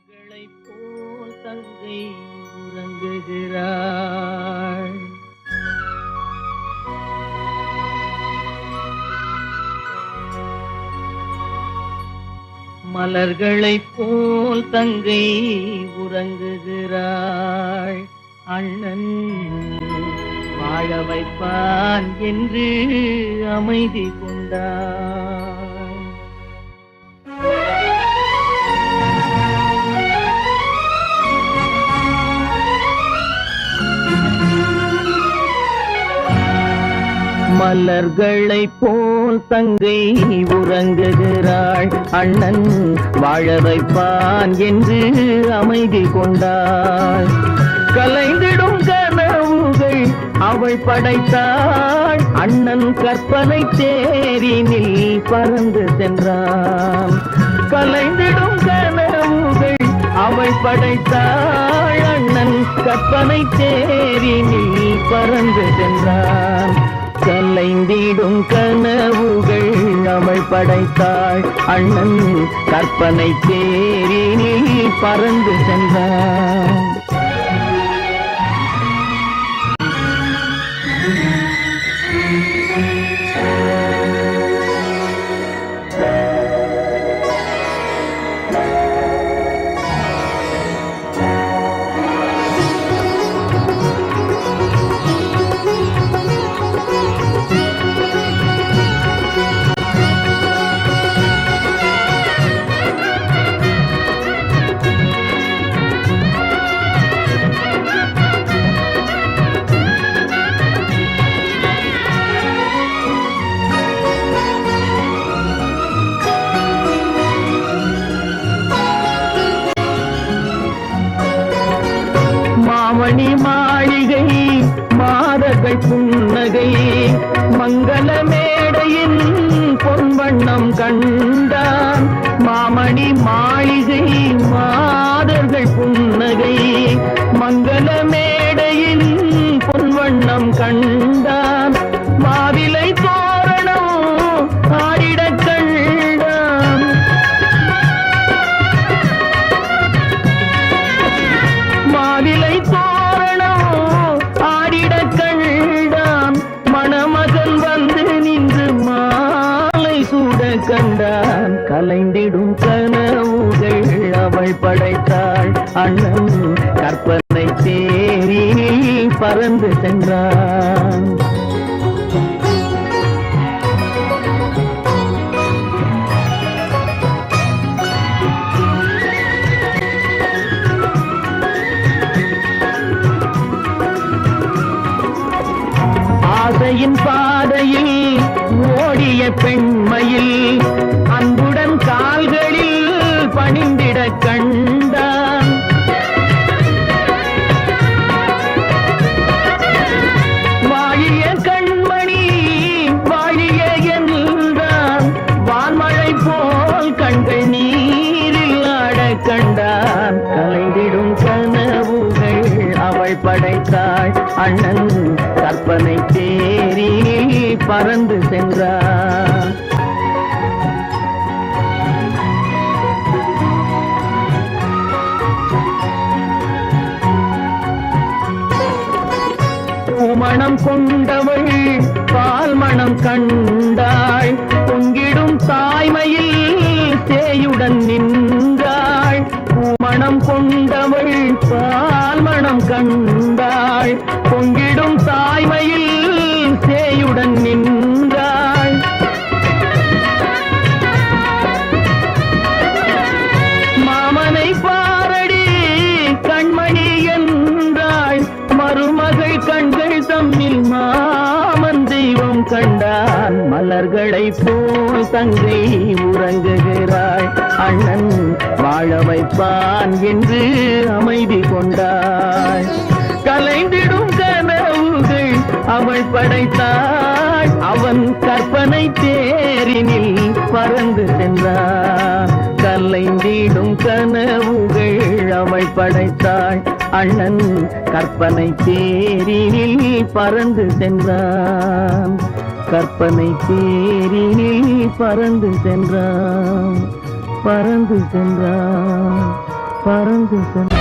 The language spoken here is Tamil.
மலர்களைப் போல் தங்கை உறங்குகிறாள். மலர்களைப் போல் தங்கை உறங்குகிறாள். அண்ணன் வாழ வைப்பான் என்று அமைதி கொண்டாள். மலர்களைப் போல் தங்கை உறங்குகிறாள். அண்ணன் வாழ வைப்பான் என்று அமைதி கொண்டாள். கலைந்திடும் கனவுகள் அவள் படைத்தாள். அண்ணன் கற்பனை தேரினில் பறந்து சென்றான். கலைந்திடும் கனவுகள் அவள் படைத்தாள். அண்ணன் கற்பனை தேரினில் பறந்து சென்றான். கலைந்திடும் கனவுகள் அவள் படைத்தாள். அண்ணன் கற்பனை தேரினில் பறந்து சென்றான். மணி மாளிகை மாதர்கள் புன்னகை மங்கள மேடையின் பொன்வண்ணம் கண்டான். மாமணி மாளிகை மாதர்கள் புன்னகை மங்கள மேடையின் பொன்வண்ணம் கண்டான். மாவிலை தோரணம் ஆடிடக் கண்டான். மாவிலை கண்டான். கலைந்திடும் கனவுகள் அவள் படைத்தாள். அண்ணன் கற்பனை தேரில் பறந்து சென்றான். ஆசையின் பாதையில் ஓடிய பெண்மையில் அன்புடன் கால்களில் பணிந்திட கண்டான். வாழிய கண்மணி வாழிய என்றான். வான்மழை போல் கண்கள் நீரில் ஆட கண்டான். கலைந்திடும் கனவுகள் அவள் படைத்தாள். அண்ணன் கற்பனை தேரில் பறந்து சென்றான். பூமணம் கொண்டவள் பால் மணம் கண்டாள். பொங்கிடும் தாய்மையில் சேயுடன் நின்றாள். பூமணம் கொண்டவள் பால் மணம் கண்டாள். பொங்கிடும் தாய்மையில் சேயுடன் நின்றாள். மாமனை பாரடி கண்மணி என்றாள். மருமகள் கண்கள் தம்மில் மாமன் தெய்வம் கண்டான். மலர்களைப் போல் தங்கை உறங்குகிறாள். அண்ணன் வாழ வைப்பான் என்று அமைதி கொண்டாள். கலைந்திடும் கனவுகள் அவள் படைத்தாள். அவன் கற்பனை தேரினில் பறந்து சென்றான். கலைந்திடும் கனவுகள் அவள் படைத்தாள். அண்ணன் கற்பனை தேரினில் பறந்து சென்றான். கற்பனை தேரினில் பறந்து சென்றான். பறந்து சென்றான். பறந்து சென்ற